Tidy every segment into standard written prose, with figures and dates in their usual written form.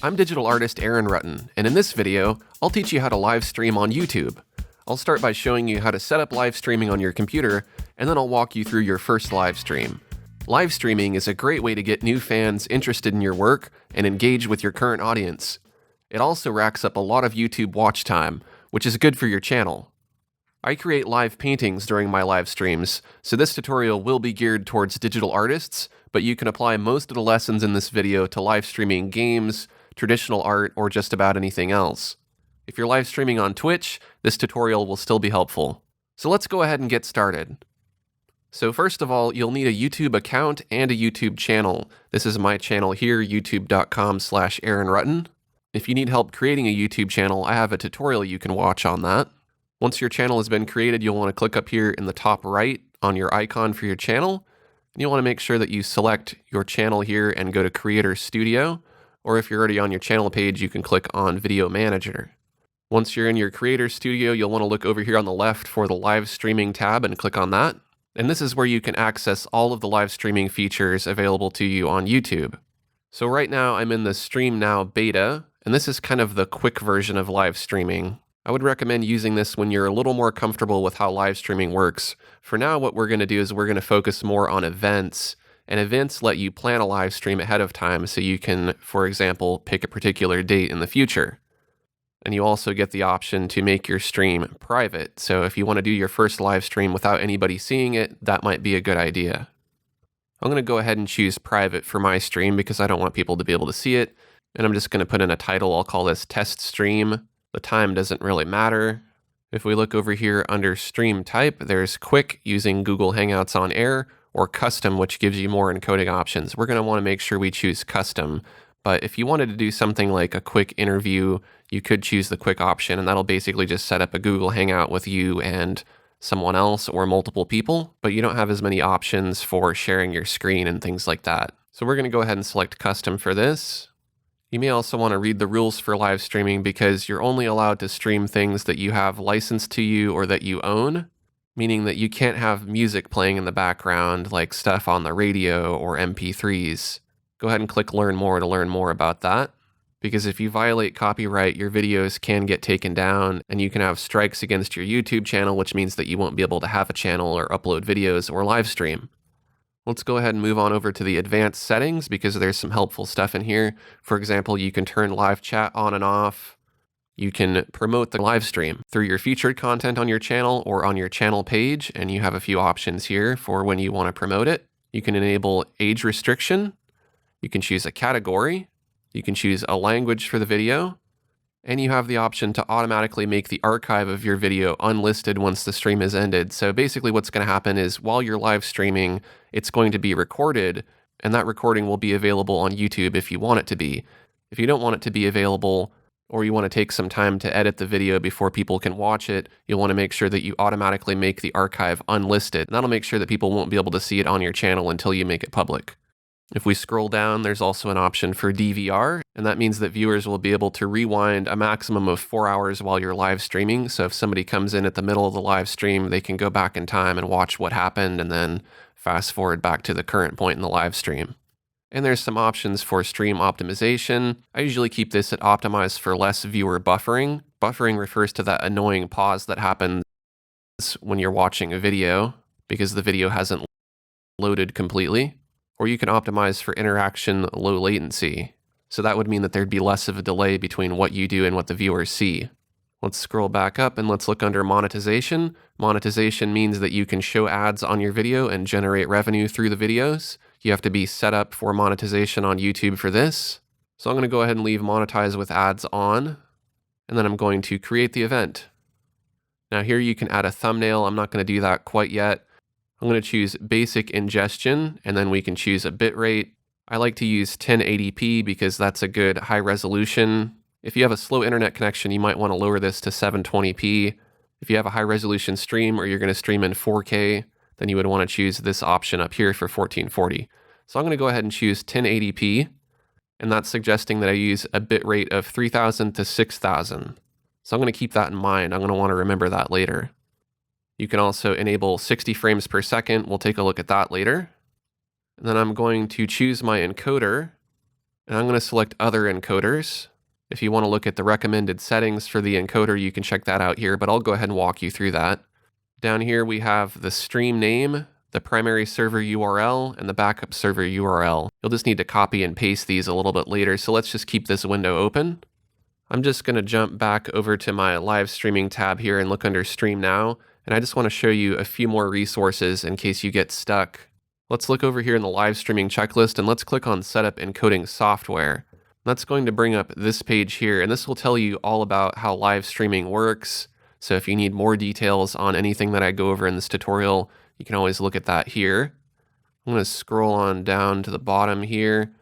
I'm digital artist Aaron Rutten, and in this video, I'll teach you how to live stream on YouTube. I'll start by showing you how to set up live streaming on your computer, and then I'll walk you through your first live stream. Live streaming is a great way to get new fans interested in your work and engage with your current audience. It also racks up a lot of YouTube watch time, which is good for your channel. I create live paintings during my live streams, so this tutorial will be geared towards digital artists, but you can apply most of the lessons in this video to live streaming games, traditional art, or just about anything else. If you're live streaming on Twitch, this tutorial will still be helpful. So let's go ahead and get started. So first of all, you'll need a YouTube account and a YouTube channel. This is my channel here, youtube.com/AaronRutten. If you need help creating a YouTube channel, I have a tutorial you can watch on that. Once your channel has been created, you'll want to click up here in the top right on your icon for your channel. And you'll want to make sure that you select your channel here and go to Creator Studio. Or if you're already on your channel page, you can click on Video Manager. Once you're in your Creator Studio, you'll want to look over here on the left for the Live Streaming tab and click on that. And this is where you can access all of the live streaming features available to you on YouTube. So right now I'm in the Stream Now beta, and this is kind of the quick version of live streaming. I would recommend using this when you're a little more comfortable with how live streaming works. For now, what we're going to do is we're going to focus more on events, and events let you plan a live stream ahead of time so you can, for example, pick a particular date in the future. And you also get the option to make your stream private. So if you want to do your first live stream without anybody seeing it, that might be a good idea. I'm going to go ahead and choose private for my stream because I don't want people to be able to see it. And I'm just going to put in a title. I'll call this Test Stream. The time doesn't really matter. If we look over here under stream type, there's quick using Google Hangouts on Air, or custom, which gives you more encoding options. We're going to want to make sure we choose custom. But if you wanted to do something like a quick interview, you could choose the quick option, and that'll basically just set up a Google Hangout with you and someone else or multiple people, but you don't have as many options for sharing your screen and things like that. So we're going to go ahead and select custom for this. You may also want to read the rules for live streaming because you're only allowed to stream things that you have licensed to you or that you own, meaning that you can't have music playing in the background like stuff on the radio or MP3s. Go ahead and click Learn More to learn more about that, because if you violate copyright, your videos can get taken down and you can have strikes against your YouTube channel, which means that you won't be able to have a channel or upload videos or live stream. Let's go ahead and move on over to the advanced settings because there's some helpful stuff in here. For example, you can turn live chat on and off. You can promote the live stream through your featured content on your channel or on your channel page, and you have a few options here for when you want to promote it. You can enable age restriction. You can choose a category. You can choose a language for the video. And you have the option to automatically make the archive of your video unlisted once the stream is ended. So basically what's going to happen is while you're live streaming, it's going to be recorded, and that recording will be available on YouTube if you want it to be. If you don't want it to be available, or you want to take some time to edit the video before people can watch it, you'll want to make sure that you automatically make the archive unlisted. And that'll make sure that people won't be able to see it on your channel until you make it public. If we scroll down, there's also an option for DVR, and that means that viewers will be able to rewind a maximum of 4 hours while you're live streaming. So if somebody comes in at the middle of the live stream, they can go back in time and watch what happened and then fast forward back to the current point in the live stream. And there's some options for stream optimization. I usually keep this at optimize for less viewer buffering. Buffering refers to that annoying pause that happens when you're watching a video because the video hasn't loaded completely. Or you can optimize for interaction low latency. So that would mean that there'd be less of a delay between what you do and what the viewers see. Let's scroll back up and let's look under monetization. Monetization means that you can show ads on your video and generate revenue through the videos. You have to be set up for monetization on YouTube for this. So I'm going to go ahead and leave monetize with ads on, and then I'm going to create the event. Now here you can add a thumbnail. I'm not going to do that quite yet. I'm going to choose basic ingestion, and then we can choose a bitrate. I like to use 1080p because that's a good high resolution. If you have a slow internet connection, you might want to lower this to 720p. If you have a high resolution stream or you're going to stream in 4K, then you would want to choose this option up here for 1440. So I'm going to go ahead and choose 1080p, and that's suggesting that I use a bitrate of 3000 to 6000. So I'm going to keep that in mind. I'm going to want to remember that later. You can also enable 60 frames per second. We'll take a look at that later. And then I'm going to choose my encoder, And I'm going to select Other Encoders. If you want to look at the recommended settings for the encoder, you can check that out here, but I'll go ahead and walk you through that. Down here we have the stream name, the primary server URL, and the backup server URL. You'll just need to copy and paste these a little bit later, so let's just keep this window open. I'm just going to jump back over to my live streaming tab here and look under Stream Now, and I just want to show you a few more resources in case you get stuck. Let's look over here in the live streaming checklist and let's click on Setup Encoding Software. That's going to bring up this page here, and this will tell you all about how live streaming works. So if you need more details on anything that I go over in this tutorial, you can always look at that here. I'm going to scroll on down to the bottom here,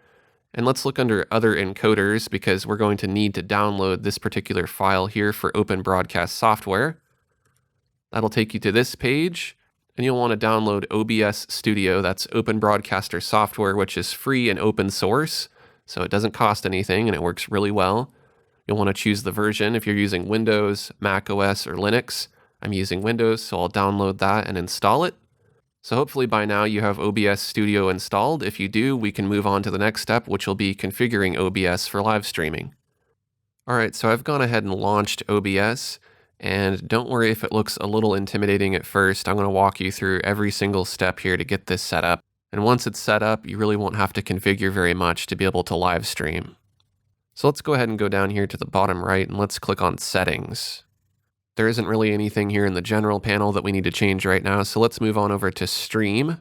and let's look under Other Encoders because we're going to need to download this particular file here for Open Broadcast Software. That'll take you to this page, and you'll want to download OBS Studio. That's Open Broadcaster Software, which is free and open source. So it doesn't cost anything and it works really well. You'll want to choose the version if you're using Windows, Mac OS, or Linux. I'm using Windows, so I'll download that and install it. So hopefully by now you have OBS Studio installed. If you do, we can move on to the next step, which will be configuring OBS for live streaming. All right, so I've gone ahead and launched OBS, and don't worry if it looks a little intimidating at first. I'm going to walk you through every single step here to get this set up. And once it's set up, you really won't have to configure very much to be able to live stream. So let's go ahead and go down here to the bottom right and let's click on Settings. There isn't really anything here in the general panel that we need to change right now, so let's move on over to Stream.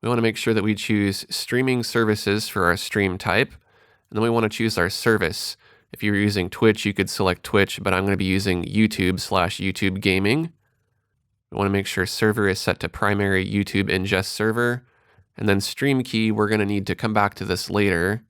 We want to make sure that we choose Streaming Services for our stream type, and then we want to choose our service. If you're using Twitch, you could select Twitch, but I'm going to be using YouTube/YouTube Gaming. We want to make sure server is set to primary YouTube ingest server, and then stream key, we're going to need to come back to this later,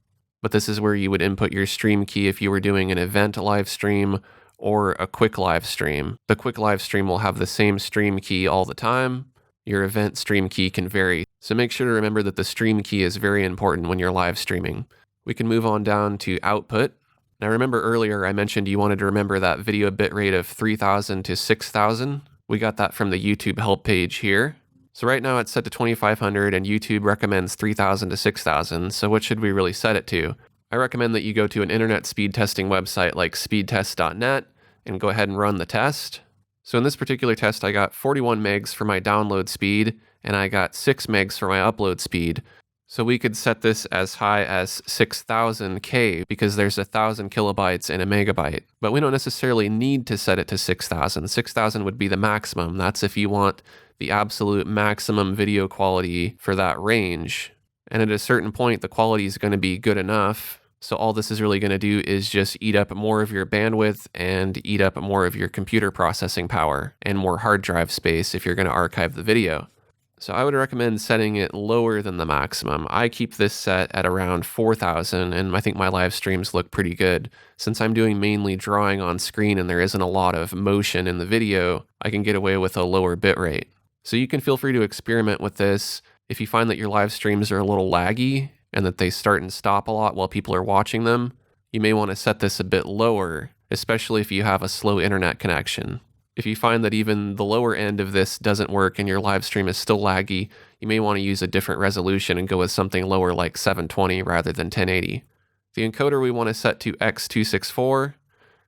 but this is where you would input your stream key if you were doing an event live stream or a quick live stream. The quick live stream will have the same stream key all the time. Your event stream key can vary, so make sure to remember that the stream key is very important when you're live streaming. We can move on down to output. Now remember earlier I mentioned you wanted to remember that video bitrate of 3000 to 6000. We got that from the YouTube help page here. So right now it's set to 2500 and YouTube recommends 3000 to 6000. So what should we really set it to? I recommend that you go to an internet speed testing website like speedtest.net and go ahead and run the test. So in this particular test, I got 41 megs for my download speed and I got 6 megs for my upload speed. So we could set this as high as 6000K because there's 1000 kilobytes in a megabyte. But we don't necessarily need to set it to 6000. 6000 would be the maximum. That's if you want the absolute maximum video quality for that range. And at a certain point, the quality is going to be good enough. So all this is really going to do is just eat up more of your bandwidth and eat up more of your computer processing power and more hard drive space if you're going to archive the video. So I would recommend setting it lower than the maximum. I keep this set at around 4000, and I think my live streams look pretty good. Since I'm doing mainly drawing on screen and there isn't a lot of motion in the video, I can get away with a lower bitrate. So you can feel free to experiment with this. If you find that your live streams are a little laggy and that they start and stop a lot while people are watching them, you may want to set this a bit lower, especially if you have a slow internet connection. If you find that even the lower end of this doesn't work and your live stream is still laggy, you may want to use a different resolution and go with something lower like 720 rather than 1080. The encoder we want to set to X264.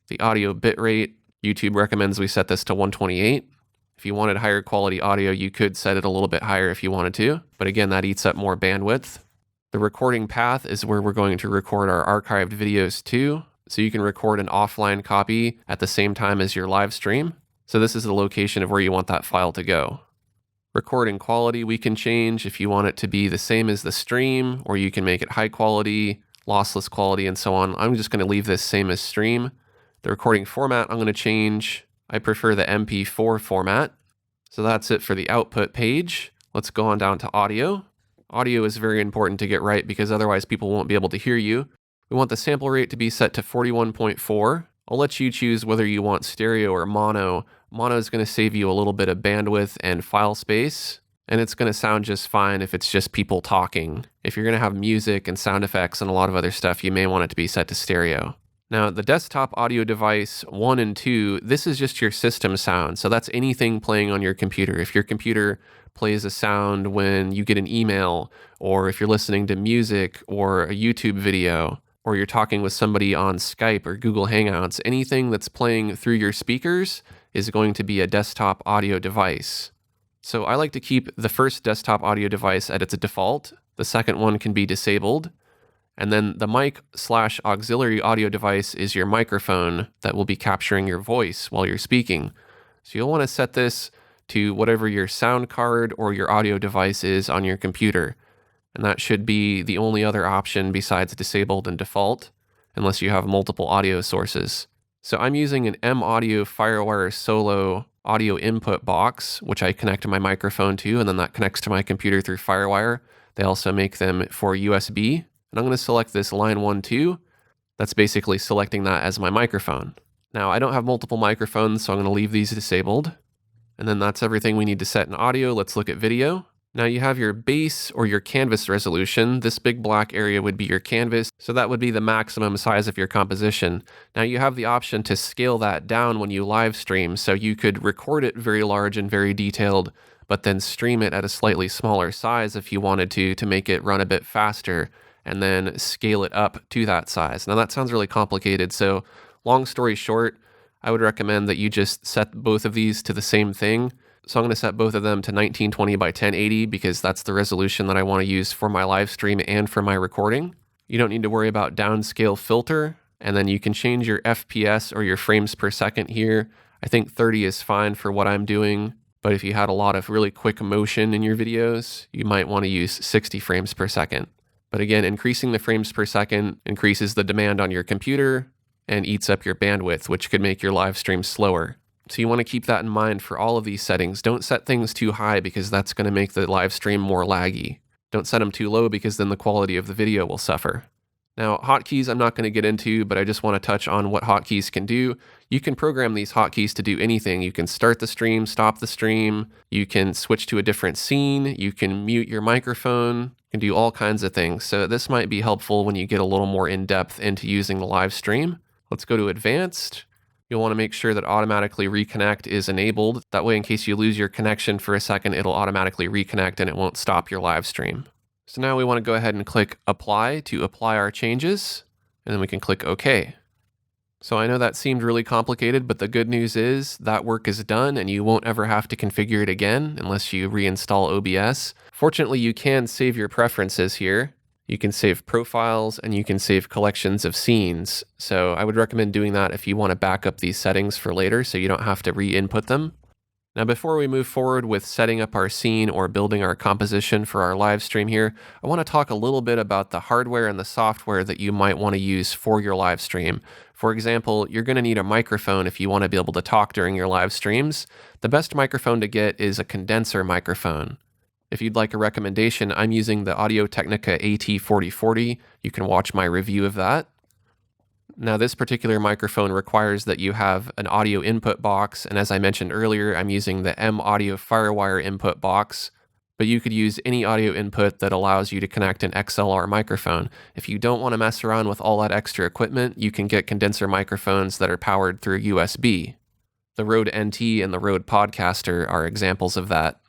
The audio bitrate, YouTube recommends we set this to 128. If you wanted higher quality audio, you could set it a little bit higher if you wanted to, but again, that eats up more bandwidth. The recording path is where we're going to record our archived videos to, so you can record an offline copy at the same time as your live stream. So this is the location of where you want that file to go. Recording quality we can change if you want it to be the same as the stream, or you can make it high quality, lossless quality, and so on. I'm just going to leave this same as stream. The recording format I'm going to change. I prefer the MP4 format. So that's it for the output page. Let's go on down to audio. Audio is very important to get right because otherwise people won't be able to hear you. We want the sample rate to be set to 41.4. I'll let you choose whether you want stereo or mono. Mono is going to save you a little bit of bandwidth and file space, and it's going to sound just fine if it's just people talking. If you're going to have music and sound effects and a lot of other stuff, you may want it to be set to stereo. Now, the desktop audio device 1 and 2, this is just your system sound. So that's anything playing on your computer. If your computer plays a sound when you get an email, or if you're listening to music or a YouTube video, or you're talking with somebody on Skype or Google Hangouts, anything that's playing through your speakers is going to be a desktop audio device. So I like to keep the first desktop audio device at its default. The second one can be disabled. And then the mic/auxiliary audio device is your microphone that will be capturing your voice while you're speaking. So you'll want to set this to whatever your sound card or your audio device is on your computer. And that should be the only other option besides disabled and default, unless you have multiple audio sources. So I'm using an M-Audio FireWire Solo audio input box, which I connect to my microphone to, and then that connects to my computer through FireWire. They also make them for USB. And I'm going to select this line 1, 2. That's basically selecting that as my microphone. Now, I don't have multiple microphones, so I'm going to leave these disabled. And then that's everything we need to set in audio. Let's look at video. Now you have your base or your canvas resolution. This big black area would be your canvas, so that would be the maximum size of your composition. Now you have the option to scale that down when you live stream, so you could record it very large and very detailed, but then stream it at a slightly smaller size if you wanted to make it run a bit faster, and then scale it up to that size. Now that sounds really complicated, so long story short, I would recommend that you just set both of these to the same thing. So I'm going to set both of them to 1920 by 1080 because that's the resolution that I want to use for my live stream and for my recording. You don't need to worry about downscale filter, and then you can change your FPS or your frames per second here. I think 30 is fine for what I'm doing, but if you had a lot of really quick motion in your videos, you might want to use 60 frames per second. But again, increasing the frames per second increases the demand on your computer and eats up your bandwidth, which could make your live stream slower. So you want to keep that in mind for all of these settings. Don't set things too high because that's going to make the live stream more laggy. Don't set them too low because then the quality of the video will suffer. Now, hotkeys I'm not going to get into, but I just want to touch on what hotkeys can do. You can program these hotkeys to do anything. You can start the stream, stop the stream, you can switch to a different scene, you can mute your microphone, you can do all kinds of things. So this might be helpful when you get a little more in-depth into using the live stream. Let's go to advanced. You'll want to make sure that automatically reconnect is enabled. That way, in case you lose your connection for a second, it'll automatically reconnect and it won't stop your live stream. So now we want to go ahead and click apply to apply our changes, and then we can click OK. So I know that seemed really complicated, but the good news is that work is done and you won't ever have to configure it again unless you reinstall OBS. Fortunately, you can save your preferences here. You can save profiles and you can save collections of scenes. So I would recommend doing that if you want to back up these settings for later so you don't have to re-input them. Now, before we move forward with setting up our scene or building our composition for our live stream here, I want to talk a little bit about the hardware and the software that you might want to use for your live stream. For example, you're going to need a microphone if you want to be able to talk during your live streams. The best microphone to get is a condenser microphone. If you'd like a recommendation, I'm using the Audio-Technica AT4040. You can watch my review of that. Now, this particular microphone requires that you have an audio input box, and as I mentioned earlier, I'm using the M-Audio FireWire input box, but you could use any audio input that allows you to connect an XLR microphone. If you don't want to mess around with all that extra equipment, you can get condenser microphones that are powered through USB. The Rode NT and the Rode Podcaster are examples of that.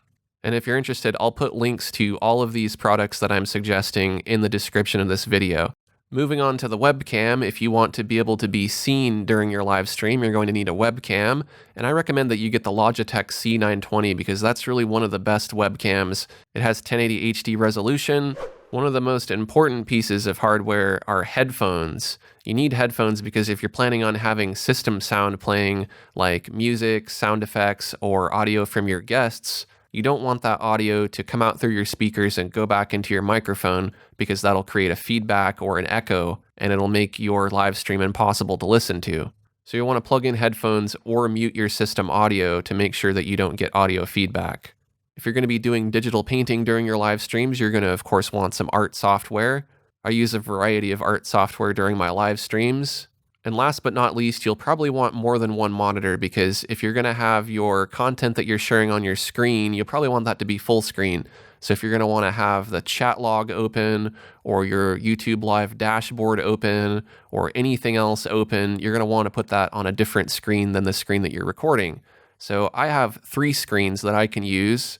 And if you're interested, I'll put links to all of these products that I'm suggesting in the description of this video. Moving on to the webcam, if you want to be able to be seen during your live stream, you're going to need a webcam. And I recommend that you get the Logitech C920 because that's really one of the best webcams. It has 1080 HD resolution. One of the most important pieces of hardware are headphones. You need headphones because if you're planning on having system sound playing like music, sound effects, or audio from your guests, you don't want that audio to come out through your speakers and go back into your microphone because that'll create a feedback or an echo and it'll make your live stream impossible to listen to. So you'll want to plug in headphones or mute your system audio to make sure that you don't get audio feedback. If you're going to be doing digital painting during your live streams, you're going to, of course, want some art software. I use a variety of art software during my live streams. And last but not least, you'll probably want more than one monitor because if you're going to have your content that you're sharing on your screen, you'll probably want that to be full screen. So if you're going to want to have the chat log open or your YouTube Live dashboard open or anything else open, you're going to want to put that on a different screen than the screen that you're recording. So I have 3 screens that I can use,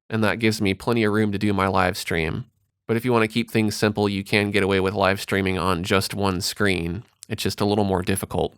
and that gives me plenty of room to do my live stream. But if you want to keep things simple, you can get away with live streaming on just one screen. It's just a little more difficult.